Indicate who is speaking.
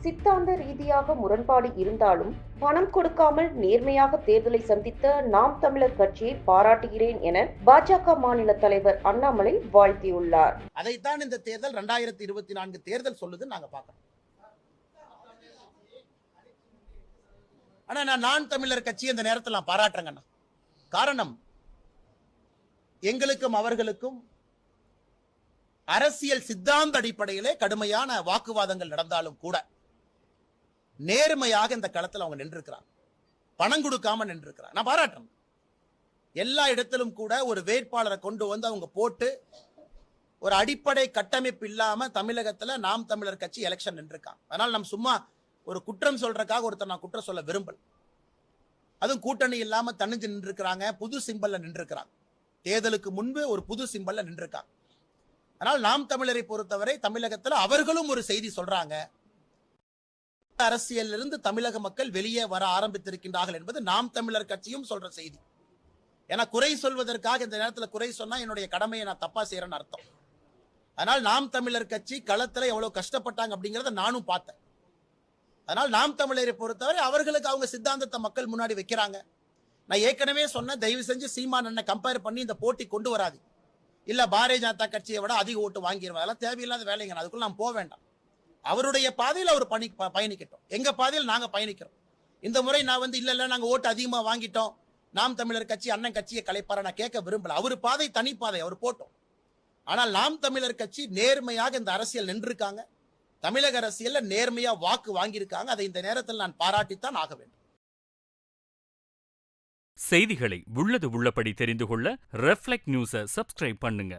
Speaker 1: சித்தாந்த ரீதியாக முரண்பாடு இருந்தாலும் பணம் கொடுக்காமல் நேர்மையாக தேர்தலை சந்தித்த நாம் தமிழர் கட்சியை பாராட்டுகிறேன் என பாஜக மாநில தலைவர் அண்ணாமலை வாழ்த்தியுள்ளார்.
Speaker 2: அதைத்தான் இந்த தேர்தல் 2024 தேர்தல் சொல்லுது. நாங்க பார்க்கணும். ஆனா நான் தமிழர் கட்சி இந்த நேரத்தில் நான் பாராட்டுறேங்கண்ணா. காரணம், எங்களுக்கும் அவர்களுக்கும் அரசியல் சித்தாந்த அடிப்படையிலே கடுமையான வாக்குவாதங்கள் நடந்தாலும் கூட நேர்மையாக இந்த களத்தில் அவங்க நின்றுக்கிறாங்க. பணம் கொடுக்காம நின்றுக்கிறாங்க. நான் பாராட்டுறேன். எல்லா இடத்திலும் கூட ஒரு வேட்பாளரை கொண்டு வந்து அவங்க போட்டு ஒரு அடிப்படை கட்டமைப்பு இல்லாம தமிழகத்துல நாம் தமிழர் கட்சி எலெக்ஷன் நின்றுருக்காங்க. அதனால நம்ம சும்மா ஒரு குற்றம் சொல்றதுக்காக ஒருத்தர் நான் குற்றம் சொல்ல விரும்பல. அதுவும் கூட்டணி இல்லாம தனிஞ்சு நின்றுக்கிறாங்க. புது சிம்பல்ல நின்றுக்கிறாங்க. தேர்தலுக்கு முன்பு ஒரு புது சிம்பல்ல நின்றுருக்காங்க. ஆனால் நாம் தமிழரை பொறுத்தவரை தமிழகத்தில் அவர்களும் ஒரு செய்தி சொல்றாங்க. அரசியலில் இருந்து தமிழக மக்கள் வெளியே வர ஆரம்பித்திருக்கின்றார்கள் என்பது நாம் தமிழர் கட்சியும் சொல்ற செய்தி. ஏன்னா குறை சொல்வதற்காக இந்த நேரத்தில் குறை சொன்னா என்னுடைய கடமையை நான் தப்பா செய்யறேன்னு அர்த்தம். அதனால் நாம் தமிழர் கட்சி களத்துல எவ்வளவு கஷ்டப்பட்டாங்க அப்படிங்கறத நானும் பார்த்தேன். அதனால் நாம் தமிழரை பொறுத்தவரை அவர்களுக்கு அவங்க சித்தாந்தத்தை மக்கள் முன்னாடி வைக்கிறாங்க. நான் ஏற்கனவே சொன்ன, தயவு செஞ்சு சீமான் அண்ணன் கம்பேர் பண்ணி இந்த போட்டி கொண்டு வராது. இல்ல பாரதிய ஜனதா கட்சியை விட அதிக ஓட்டு வாங்கிடுவாங்க. அதெல்லாம் தேவையில்லாத வேலைங்க. அதுக்குள்ள நாம் போக வேண்டாம். அவருடைய பாதையில் அவர் பயணிக்கட்டும். எங்க பாதையில் நாங்க பயணிக்கிறோம். இந்த முறை நான் இல்ல நாங்க ஓட்டு அதிகமா வாங்கிட்டோம், நாம் தமிழர் கட்சி அண்ணன் கட்சியை கலைப்பார நான் கேட்க விரும்பல. அவர் பாதை தனி பாதை, அவர் போட்டோம். ஆனால் நாம் தமிழர் கட்சி நேர்மையாக இந்த அரசியல் நின்றுருக்காங்க. தமிழக அரசியல்ல நேர்மையா வாக்கு வாங்கியிருக்காங்க. அதை இந்த நேரத்தில் நான் பாராட்டித்தான் ஆக வேண்டும்.
Speaker 3: செய்திகளை உள்ளது உள்ளபடி தெரிந்து கொள்ள ரெஃப்ளெக்ட் நியூஸை சப்ஸ்கிரைப் பண்ணுங்க.